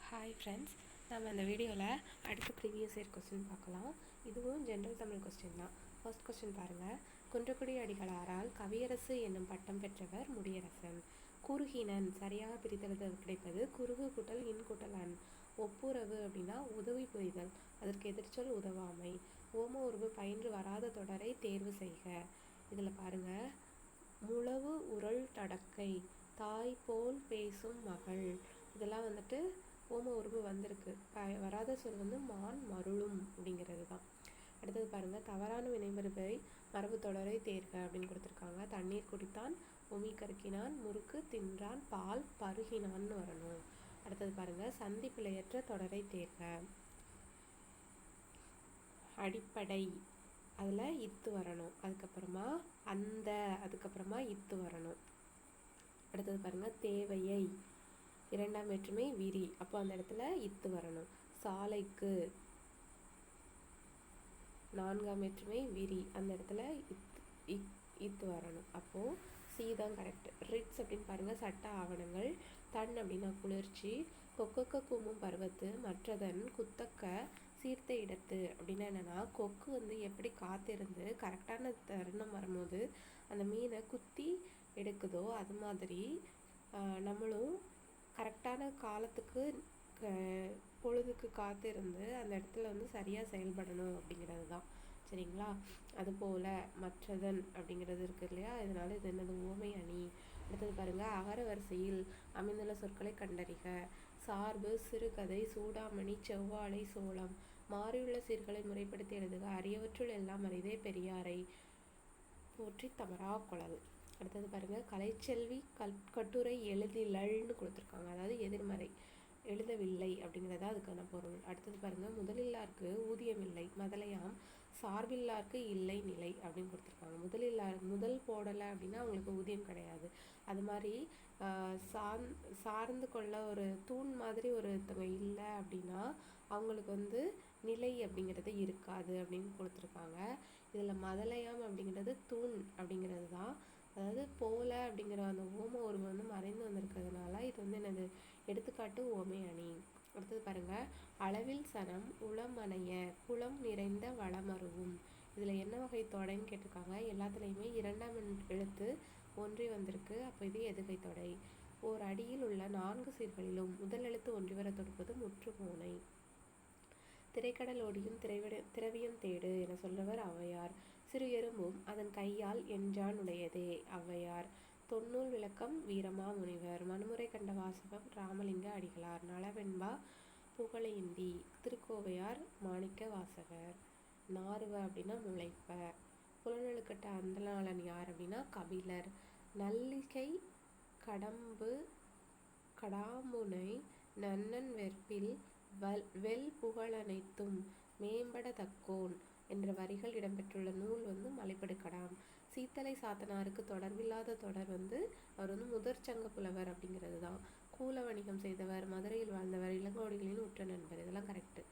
Hi friends, நம்ம இந்த வீடியோவில் அடுத்த ப்ரீவியஸ் இயர் கொஸ்டின் பார்க்கலாம். இதுவும் ஜென்ரல் தமிழ் கொஸ்டின் தான். ஃபர்ஸ்ட் கொஸ்டின் பாருங்கள். குன்றக்குடி அடிகளாரால் கவியரசு என்னும் பட்டம் பெற்றவர் முடியரசன். குறுகினன் சரியாக பிரித்தெழுத கிடைப்பது குறுகு கூட்டல் இன் கூட்டல் அன். ஒப்புரவு அப்படின்னா உதவி புரிதல், அதற்கு எதிர்ச்சொல் உதவாமை. ஓம உருவு பயின்று வராத தொடரை தேர்வு செய்க. இதில் பாருங்கள், முழவு உரள் தடக்கை, தாய் போல் பேசும் மகள், இதெல்லாம் வந்துட்டு ஓம உருவு வந்திருக்கு. வராத சொல் மான் மருளும் அப்படிங்கிறது தான். அடுத்தது பாருங்கள், தவறான வினைமருவை மரபு தொடரை தேர்க அப்படின்னு கொடுத்துருக்காங்க. தண்ணீர் குடித்தான், உமி கருக்கினான், முறுக்கு தின்றான், பால் பருகினான்னு வரணும். அடுத்தது பாருங்கள், சந்தி பிழையற்ற தொடரை தேர்க. அடிப்படை, அதில் இத்து வரணும். அதுக்கப்புறமா அந்த, அதுக்கப்புறமா இத்து வரணும். அடுத்தது பாருங்கள், தேவையை, இரண்டாம் வேற்றுமை விரி, அப்போ அந்த இடத்துல இத்து வரணும். சாலைக்கு, நான்காம் வேற்றுமை விரி, அந்த இடத்துல இத்து வரணும். அப்போது சி தான் கரெக்ட். ரிட்ஸ் அப்படின்னு பாருங்கள், சட்ட ஆவணங்கள். தன் அப்படின்னா குளிர்ச்சி. கொக்கக்க கூமும் பருவத்து மற்றதன் குத்தக்க சீர்த்த இடத்து அப்படின்னா என்னென்னா, கொக்கு எப்படி காத்திருந்து கரெக்டான தருணம் வரும்போது அந்த மீனை குத்தி எடுக்குதோ அது மாதிரி நம்மளும் கரெக்டான காலத்துக்கு பொழுதுக்கு காத்திருந்து அந்த இடத்துல சரியாக செயல்படணும் அப்படிங்கிறது தான். சரிங்களா? அதுபோல் மற்றதன் அப்படிங்கிறது இருக்குது இல்லையா, இதனால இது என்னது, ஓமை அணி. அடுத்தது பாருங்கள், அகர வரிசையில் அமைந்துள்ள சொற்களை கண்டறிக. சார்பு, சிறுகதை, சூடாமணி, செவ்வாழை, சோளம். மாறியுள்ள சீர்களை முறைப்படுத்தி எழுதுக. அரியவற்றுள் எல்லாம் அரிதே பெரியாரை போற்றி தமரா குழல். அடுத்தது பாருங்கள், கலைச்செல்வி கட்டுரை எழுதிலள்னு கொடுத்துருக்காங்க, அதாவது எதிர்மறை, எழுதவில்லை அப்படிங்கிறதா அதுக்கான பொருள். அடுத்தது பாருங்கள், முதலில்லாருக்கு ஊதியம் இல்லை, முதலையாம். சார்பில்லாருக்கு இல்லை நிலை அப்படின்னு கொடுத்துருக்காங்க. முதல் போடலை அப்படின்னா அவங்களுக்கு ஊதியம் கிடையாது. அது மாதிரி சார்ந்து கொள்ள ஒரு தூண் மாதிரி ஒருத்தவங்க இல்லை அப்படின்னா அவங்களுக்கு நிலை அப்படிங்கிறது இருக்காது அப்படின்னு கொடுத்துருக்காங்க. இதில் முதலையாம் அப்படிங்கிறது தூண் அப்படிங்கிறது தான். அதாவது போல அப்படிங்கிற அந்த ஓம உருவம் மறைந்து வந்திருக்கிறதுனால இது என்னது, எடுத்துக்காட்டு ஓமை அணி. அடுத்தது பாருங்கள், அளவில் சனம் உளமனைய குளம் நிறைந்த வளமருவும். இதில் என்ன வகை தொடைன்னு கேட்டிருக்காங்க. எல்லாத்துலேயுமே இரண்டாம் எழுத்து ஒன்றி வந்திருக்கு. அப்போ இது எதுகை தொடை. ஓர் அடியில் உள்ள 4 சீர்களிலும் முதல் எழுத்து ஒன்றி வர தொடுப்பது முற்று மோனை. திரைக்கடல் ஓடியும் திரவியம் தேடு என சொல்றவர் ஔவையார். சிறு எறும்பும் அதன் கையால் என்றான் உடையதே ஔவையார். தொன்னூல் விளக்கம் வீரமா முனிவர். மனுமுறை கண்ட வாசகம் ராமலிங்க அடிகளார். நலவெண்பா புகழையந்தி திருக்கோவையார் மாணிக்க வாசகர். நாறுவ அப்படின்னா முளைப்ப. புலனெழுக்கட்ட அந்தணாளன் யார் அப்படின்னா கபிலர். நல்லிகை கடம்பு கடாம்புனை நன்னன் வெற்பில் வெல் புகழனைத்தும் மேம்பட தக்கோன் என்ற வரிகள் இடம்பெற்றுள்ள நூல் மலைப்படுக்கடாம். சீத்தலை சாத்தனாருக்கு தொடர்பில்லாத தொடர் அவர் முதற்சங்க புலவர் அப்படிங்கிறது தான். கூல வணிகம் செய்தவர், மதுரையில் வாழ்ந்தவர், இளங்கோடிகளின் உற்ற நண்பர், இதெல்லாம் கரெக்டு.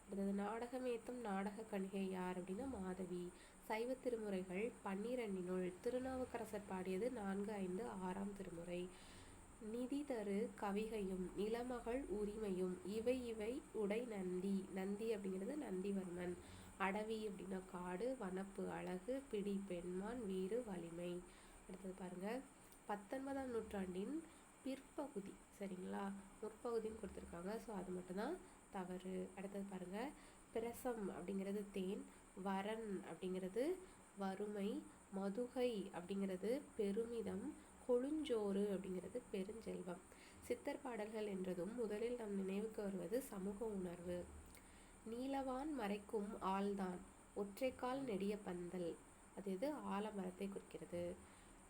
அடுத்தது, நாடகம் ஏத்தும் நாடக கணிகை யார் அப்படின்னா மாதவி. சைவ திருமுறைகள் 12 திருநாவுக்கரசர் பாடியது 4, 5, 6ஆம் திருமுறை. நிதி தரு கவிகையும் நிலமகள் உரிமையும் இவை இவை உடை நந்தி. நந்தி அப்படிங்கிறது நந்திவர்மன். அடவி அப்படின்னா காடு, வனப்பு அழகு, பிடி பெண்மான், வீறு வலிமை. அடுத்தது பாருங்கள், 19ஆம் நூற்றாண்டின் பிற்பகுதி, சரிங்களா, முற்பகுதின்னு கொடுத்துருக்காங்க. ஸோ அது மட்டும்தான் தவறு. அடுத்தது பாருங்கள், பிரசம் அப்படிங்கிறது தேன், வரன் அப்படிங்கிறது வறுமை, மதுகை அப்படிங்கிறது பெருமிதம், கொழுஞ்சோறு அப்படிங்கிறது பெருஞ்செல்வம். சித்தர் பாடல்கள் என்றதும் முதலில் நம் நினைவுக்கு வருவது சமூக உணர்வு. நீலவான் மறைக்கும் ஆள்தான் ஒற்றைக்கால் நெடிய பந்தல், அது எது, ஆலமரத்தை குறிக்கிறது.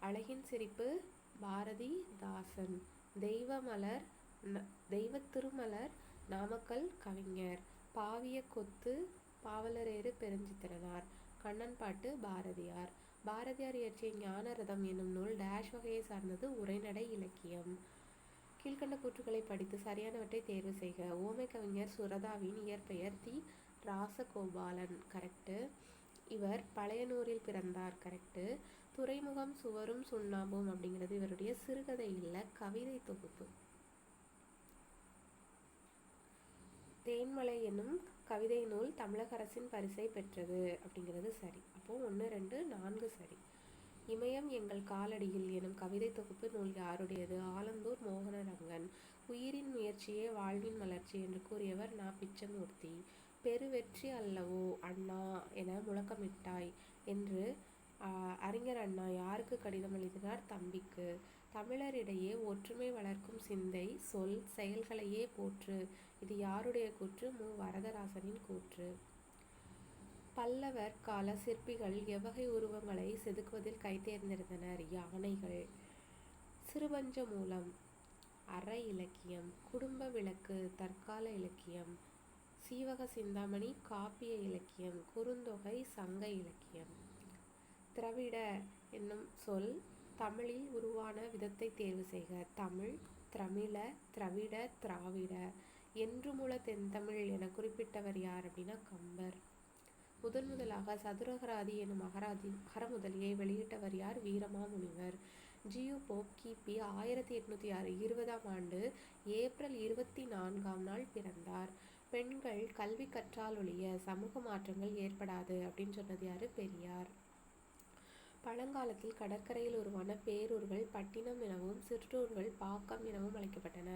அழகின் சிரிப்பு பாரதி தாசன். தெய்வ திருமலர் நாமக்கல் கவிஞர். பாவிய கொத்து பாவலரேறு பெருஞ்சித்திரனார். கண்ணன் பாட்டு பாரதியார். பாரதியார் இயற்றிய ஞானரதம் என்னும் நூல் டேஷ் வகையை சார்ந்தது, உரைநடை இலக்கியம். கீழ்கண்ட கூற்றுக்களை படித்து சரியானவற்றை தேர்வு செய்க. ஓமை கவிஞர் சுரதாவின் இயற்பெயர் தி ராசகோபாலன், கரெக்டு. இவர் பழையனூரில் பிறந்தார், கரெக்டு. துறைமுகம் சுவரும் சுண்ணாம்பும் அப்படிங்கிறது இவருடைய சிறுகதை இல்லை, கவிதை தொகுப்பு. தேன்மலை என்னும் கவிதை நூல் தமிழக அரசின் பரிசை பெற்றது அப்படிங்கிறது சரி. அப்போ 1, 2, 4 சரி. இமயம் எங்கள் காலடியில் எனும் கவிதை தொகுப்பு நூல் யாருடையது? ஆலந்தூர் மோகனரங்கன். உயிரின் முயற்சியே வாழ்வின் மலர்ச்சி என்று கூறியவர் நா. பிச்சமூர்த்தி. பெருவெற்றி அல்லவோ அண்ணா என முழக்கமிட்டாய் என்று அறிஞர் அண்ணா யாருக்கு கடிதம் எழுதினார்? தம்பிக்கு. தமிழரிடையே ஒற்றுமை வளர்க்கும் சிந்தை சொல் செயல்களையே போற்று. இது யாருடைய கூற்று? மு. வரதராசனின் கூற்று. பல்லவர் கால சிற்பிகள் எவ்வகை உருவங்களை செதுக்குவதில் கைதேர்ந்திருந்தனர்? யானைகள். சிறுபஞ்ச மூலம் அற இலக்கியம். குடும்ப விளக்கு தற்கால இலக்கியம். சீவக சிந்தாமணி காப்பிய இலக்கியம். குறுந்தொகை சங்க இலக்கியம். திராவிட என்னும் சொல் தமிழில் உருவான விதத்தை தேர்வு செய்க. தமிழ், திரமிழ, திராவிட, திராவிட. என்றுமுள தென்தமிழ் என குறிப்பிட்டவர் யார் அப்படின்னா கம்பர். முதலாக சதுரகராதி எனும் அகரமுதலியை வெளியிட்டவர் யார்? வீரமாமுனிவர். ஜியு போப் கிபி 1820ஆம் ஆண்டு ஏப்ரல் 24ஆம் நாள் பிறந்தார். பெண்கள் கல்வி கற்றாலொழிய சமூக மாற்றங்கள் ஏற்படாது அப்படின்னு சொன்னது யாரு? பெரியார். பழங்காலத்தில் கடற்கரையில் உருவான பேரூர்கள் பட்டினம் எனவும் சிற்றூர்கள் பாக்கம் எனவும் அழைக்கப்பட்டன.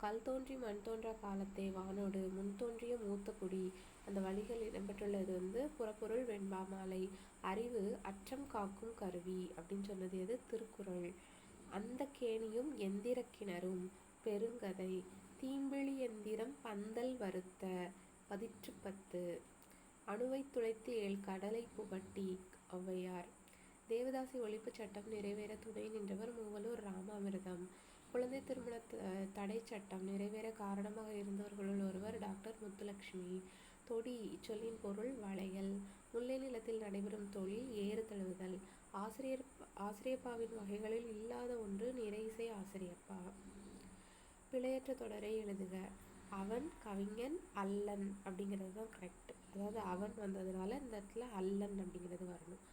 கல் தோன்றி மண் தோன்றா காலத்தே வானோடு முன் தோன்றிய மூத்த குடி. அந்த வழிகள் இடம்பெற்றுள்ளது புறப்பொருள் வெண்பாமாலை. அறிவு அற்றம் காக்கும் கருவி அப்படின்னு சொன்னது எது? திருக்குறள். அந்த கேணியும் எந்திர கிணறும். பெருங்கதை. தீம்பிழி எந்திரம் பந்தல் வருத்த. 10. அணுவை துளைத்து 7 கடலை புகட்டி. ஔவையார். தேவதாசி ஒழிப்பு சட்டம் நிறைவேற துணை நின்றவர் மூவலூர் ராமாமிர்தம். குழந்தை திருமண தடை சட்டம் நிறைவேற காரணமாக இருந்தவர்களுள் ஒருவர் டாக்டர் முத்துலட்சுமி. தொடி இச்சொல்லின் பொருள் வளையல். முல்லை நிலத்தில் நடைபெறும் தொழில் ஏறு தழுவுதல். ஆசிரியப்பாவின் வகைகளில் இல்லாத ஒன்று நிறை இசை ஆசிரியப்பா. பிழையற்ற தொடரை எழுதுக. அவன் கவிஞன் அல்லன் அப்படிங்கிறது தான் கரெக்ட். அதாவது அவன் வந்ததுனால இந்த இடத்துல அல்லன் அப்படிங்கிறது வரணும்.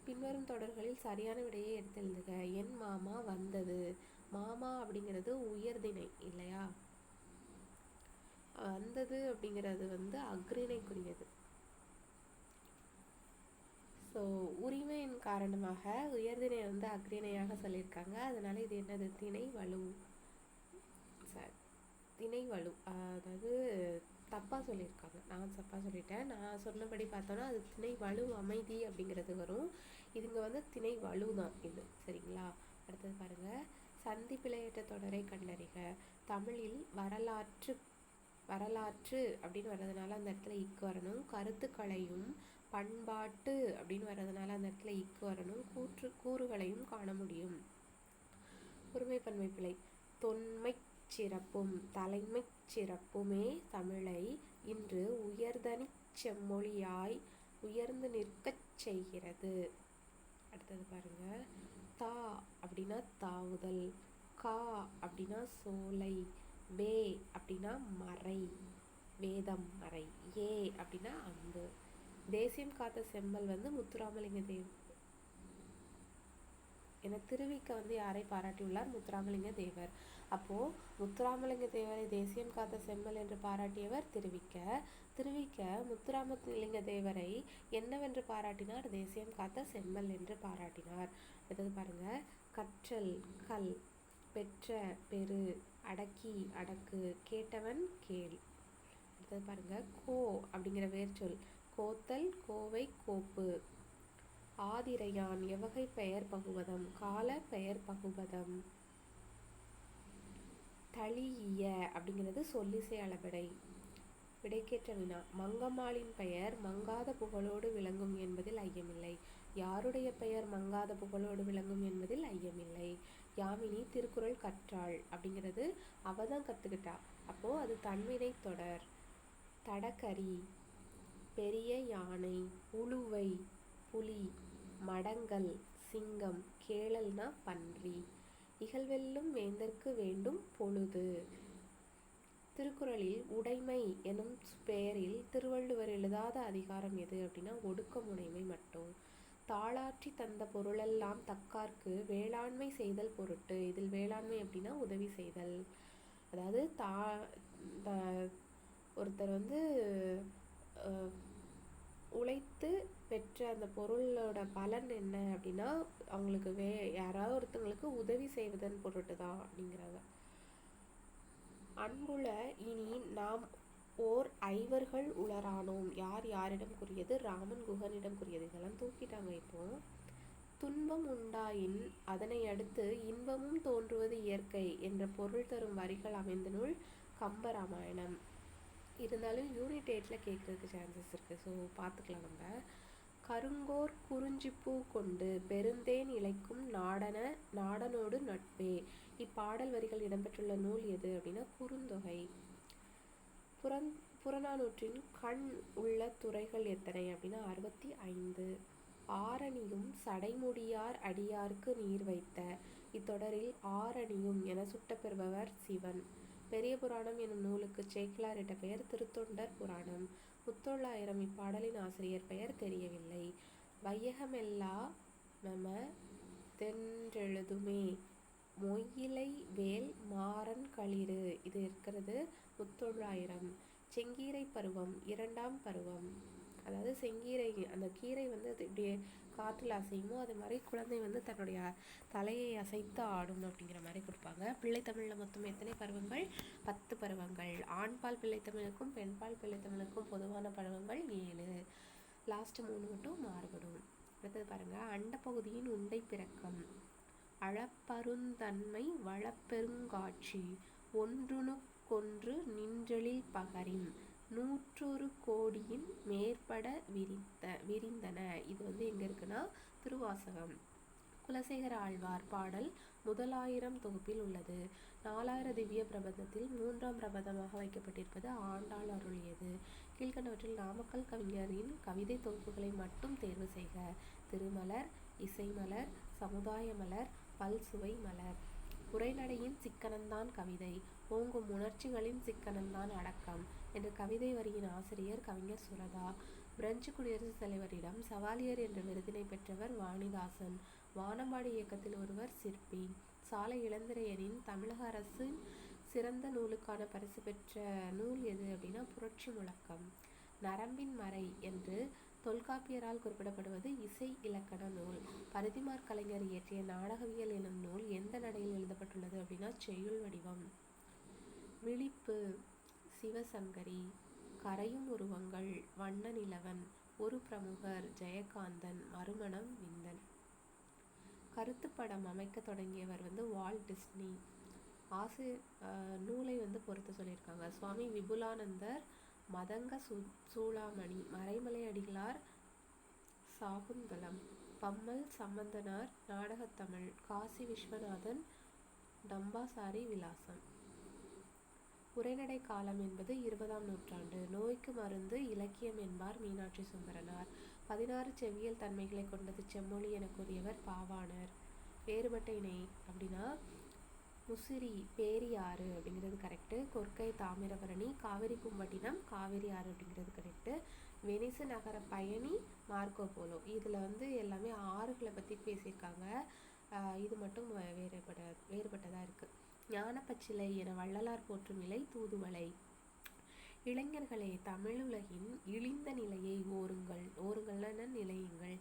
பின்வரும் தொடர்களில் சரியான விடையை எடுத்து எழுதுக. என் மாமா வந்தது. மாமா அப்படிங்கிறது உயர்திணை இல்லையா? வந்தது அப்படிங்கிறது அக்ரிணைக்குரியது. ஸோ உரிமையின் காரணமாக உயர்திணை அக்ரிணையாக சொல்லியிருக்காங்க. அதனால இது என்னது? திணை வலு. சரி, திணை வலு. அதாவது தப்பாக சொல்லியிருக்காங்க. நான் தப்பாக சொல்லிட்டேன். நான் சொன்னபடி பார்த்தோன்னா அது திணை வலு அமைதி அப்படிங்கிறது வரும். இதுங்க திணை வலு தான் இது. சரிங்களா? அடுத்தது பாருங்க. சந்தி பிழையற்ற தொடரை கண்டறிக. தமிழில் வரலாற்று அப்படின்னு வர்றதுனால அந்த இடத்துல இக்கு வரணும். கருத்துக்களையும் பண்பாட்டு அப்படின்னு வர்றதுனால அந்த இடத்துல இக்கு வரணும். கூறுகளையும் காண முடியும். ஒருமை பன்மை பிழை. தொன்மை சிறப்பும் தலைமை சிறப்புமே தமிழை இன்று உயர்தனிச் செம்மொழியாய் உயர்ந்து நிற்கச் செய்கிறது. அடுத்தது பாருங்க. தா அப்படின்னா தாவுதல். கா அப்படின்னா சோலை. வே அப்படின்னா மறை, வேதம் மறை. ஏ அப்படின்னா அம்பு. தேசியம் காத்த செம்மல் முத்துராமலிங்க தேவர் என திருவிக்க யாரை பாராட்டியுள்ளார்? முத்துராமலிங்க தேவர். அப்போ முத்துராமலிங்க தேவரை தேசியம் காத்த செம்மல் என்று பாராட்டியவர் திருவிக்க. முத்துராமலிங்க தேவரை என்னவென்று பாராட்டினார்? தேசியம் காத்த செம்மல் என்று பாராட்டினார். அடுத்தது பாருங்க. கற்றல் கல். பெற்ற பெரு. அடக்கி அடக்கு. கேட்டவன் கேள். அடுத்தது பாருங்க. கோ அப்படிங்கிற வேர்ச்சொல். கோத்தல் கோவை கோப்பு. ஆதிரையான் எவ்வகை பெயர் பகுவதம்? கால பெயர் பகுவதம். தளிய அப்படிங்கிறது சொல்லிசை அளபெடை. விடைக்கேற்ற வினா. மங்கம்மாளின் பெயர் மங்காத புகழோடு விளங்கும் என்பதில் ஐயமில்லை. யாருடைய பெயர் மங்காத புகழோடு விளங்கும் என்பதில் ஐயமில்லை. யாமினி திருக்குறள் கற்றாள் அப்படிங்கிறது அவதான் கத்துக்கிட்டா. அப்போ அது தன்வினை தொடர். தடக்கரி. பெரிய யானை. உளுவை புலி. மடங்கல் சிங்கம். கேளல்னா பன்றி. இகழ்வெல்லும் வேந்தற்கு வேண்டும் பொழுது. திருக்குறளில் உடைமை எனும் பெயரில் திருவள்ளுவர் எழுதாத அதிகாரம் எது அப்படின்னா ஒடுக்கமுடைமை மட்டும். தாளாற்றி தந்த பொருளெல்லாம் தக்கார்க்கு வேளாண்மை செய்தல் பொருட்டு. இதில் வேளாண்மை அப்படின்னா உதவி செய்தல். அதாவது ஒருத்தர் வந்து உழைத்து பெற்ற அந்த பொருளோட பலன் என்ன அப்படின்னா அவங்களுக்கு யாராவது ஒருத்தவங்களுக்கு உதவி செய்வதன் பொருட்டு தான் அப்படிங்கிறாங்க. அன்புல இனி நாம் ஓர் ஐவர்கள் உளரானோம். யார் யாரிடம் கூறியது? ராமன் குகனிடம் கூறியது. இதெல்லாம் தூக்கிட்டாங்க. இப்போ துன்பம் உண்டாயின் அதனை அடுத்து இன்பமும் தோன்றுவது இயற்கை என்ற பொருள் தரும் வரிகள் அமைந்த நூல் கம்பராமாயணம். இருந்தாலும் யூனிட் 8ல கேட்கறதுக்கு சான்சஸ் இருக்கு. ஸோ பார்த்துக்கலாம் நம்ம. கருங்கோர் குறிஞ்சிப்பூ கொண்டு பெருந்தேன் இழைக்கும் நாடனோடு நட்பே. இப்பாடல் வரிகள் இடம்பெற்றுள்ள நூல் எது அப்படின்னா குறுந்தொகை. புறநானூற்றின் கண் உள்ள துறைகள் எத்தனை அப்படின்னா 65. ஆரணியும் சடைமுடியார் அடியார்க்கு நீர் வைத்த. இத்தொடரில் ஆரணியும் என சுட்டப்பெறுபவர் சிவன். பெரிய புராணம் எனும் நூலுக்கு சேக்கிழார் இட்ட பெயர் திருத்தொண்டர் புராணம். முத்தொள்ளாயிரம் இப்பாடலின் ஆசிரியர் பெயர் தெரியவில்லை. வையகமெல்லா நம தென்றெழுதுமே மொய்யிலை வேல் மாறன் களிறு. இது இருக்கிறது முத்தொள்ளாயிரம். செங்கீரை பருவம் 2ஆம் பருவம். அதாவது செங்கீரை அந்த கீரை வந்து அது இப்படியே காற்றில் அசையுமோ அது மாதிரி குழந்தை வந்து தன்னுடைய தலையை அசைத்து ஆடும் அப்படிங்கிற மாதிரி கொடுப்பாங்க. பிள்ளைத்தமிழில் மொத்தம் எத்தனை பருவங்கள்? 10 பருவங்கள். ஆண்பால் பிள்ளைத்தமிழுக்கும் பெண்பால் பிள்ளைத்தமிழுக்கும் பொதுவான பருவங்கள் 7. லாஸ்ட் 3 மட்டும் மாறுபடும். அடுத்தது பாருங்க. அண்ட பகுதியின் உண்டை பிறக்கம். அளப்பருந்தன்மை வளப்பெருங்காட்சி ஒன்றுணுக்கொன்று நின்றெழில் பகரின் 100 கோடியின் மேற்பட விரிந்தன. இது வந்து எங்க இருக்குன்னா திருவாசகம். குலசேகர ஆழ்வார் பாடல் முதலாயிரம் தொகுப்பில் உள்ளது. 4000 திவ்ய பிரபந்தத்தில் 3ஆம் பிரபந்தமாக வைக்கப்பட்டிருப்பது ஆண்டாள் அருளியது. கீழ்கண்டவற்றில் நாமக்கல் கவிஞரின் கவிதை தொகுப்புகளை மட்டும் தேர்வு செய்க. திருமலர், இசைமலர், சமுதாய மலர், பல்சுவை மலர். உரைநடையின் சிக்கனந்தான் கவிதை, ஓங்கும் உணர்ச்சிகளின் சிக்கனந்தான் அடக்கம் என்ற கவிதை வரியின் ஆசிரியர் கவிஞர் சுரதா. பிரெஞ்சு குடியரசுத் தலைவரிடம் சவாலியர் என்ற விருதினை பெற்றவர் வாணிதாசன். வானம்பாடி இயக்கத்தில் ஒருவர் சிற்பி. சாலை இளந்திரையரின் தமிழக அரசின் சிறந்த நூலுக்கான பரிசு பெற்ற நூல் எது அப்படின்னா புரட்சி முழக்கம். நரம்பின் மறை என்று தொல்காப்பியரால் குறிப்பிடப்படுவது இசை இலக்கண நூல். பரிதிமாற் கலைஞர் இயற்றிய நாடகவியல் எனும் நூல் எந்த நடையில் எழுதப்பட்டுள்ளது அப்படின்னா செய்யுள் வடிவம். விழிப்பு சிவசங்கரி. கரையும் உருவங்கள் வண்ண நிலவன். ஒரு பிரமுகர் ஜெயகாந்தன். மறுமணம் விந்தன். கருத்துப்படம் அமைக்க தொடங்கியவர் வந்து வால்ட் டிஸ்னி. நூலை வந்து பொறுத்து சொல்லியிருக்காங்க. சுவாமி விபுலானந்தர் மதங்க சூளாமணி. மறைமலை அடிகளார் சாகுந்தலம். பம்மல் சம்பந்தனார் நாடகத்தமிழ். காசி விஸ்வநாதன் டம்பாசாரி விலாசம். உரைநடை காலம் என்பது 20ஆம் நூற்றாண்டு. நோய்க்கு மருந்து இலக்கியம் என்பார் மீனாட்சி சுந்தரனார். 16 செவ்வியல் தன்மைகளை கொண்டது செம்மொழி என கூறியவர் பாவாணர். வேறுபட்ட இணை அப்படின்னா முசிறி பேரியாறு அப்படிங்கிறது கரெக்டு. கொற்கை தாமிரபரணி. காவிரி பூம்பட்டினம் காவிரி ஆறு அப்படிங்கிறது கரெக்டு. வெனிசு நகர பயணி மார்க்கோ போலோ. இதில் வந்து எல்லாமே ஆறுகளை பற்றி பேசியிருக்காங்க. இது மட்டும் வேறுபட்டதாக இருக்குது. ஞானப்பச்சிலை என வள்ளலார் போற்றும் நிலை தூதுவளை. இளைஞர்களே தமிழுலகின் இழிந்த நிலையை ஓருங்கள்னா நிலையுங்கள்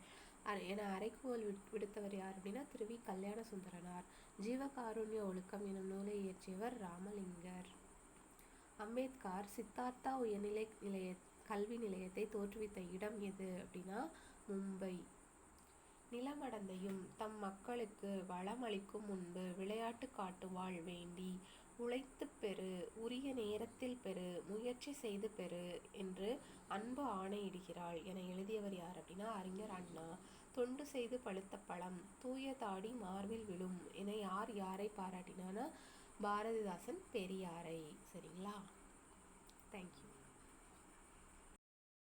என அறைகூவல் விடுத்தவர் யார் அப்படின்னா திருவி கல்யாண சுந்தரனார். ஜீவகாருண்ய ஒழுக்கம் எனும் நூலை இயற்றியவர் ராமலிங்கர். அம்பேத்கர் சித்தார்த்தா உயர்நிலை கல்வி நிலையத்தை தோற்றுவித்த இடம் எது அப்படின்னா மும்பை. நிலமடந்தையும் தம் மக்களுக்கு வளமளிக்கும் முன்பு விளையாட்டு காட்டுவாள் வேண்டி உழைத்து பெறு, உரிய நேரத்தில் பெறு, முயற்சி செய்து பெறு என்று அன்பு ஆணையிடுகிறாள் என எழுதியவர் யார் அப்படின்னா அறிஞர் அண்ணா. தொண்டு செய்து பழுத்த பழம் தூய தாடி மார்பில் விழும் என யாரை பாராட்டினானா பாரதிதாசன் பெரியாரை. சரிங்களா? தேங்க்யூ.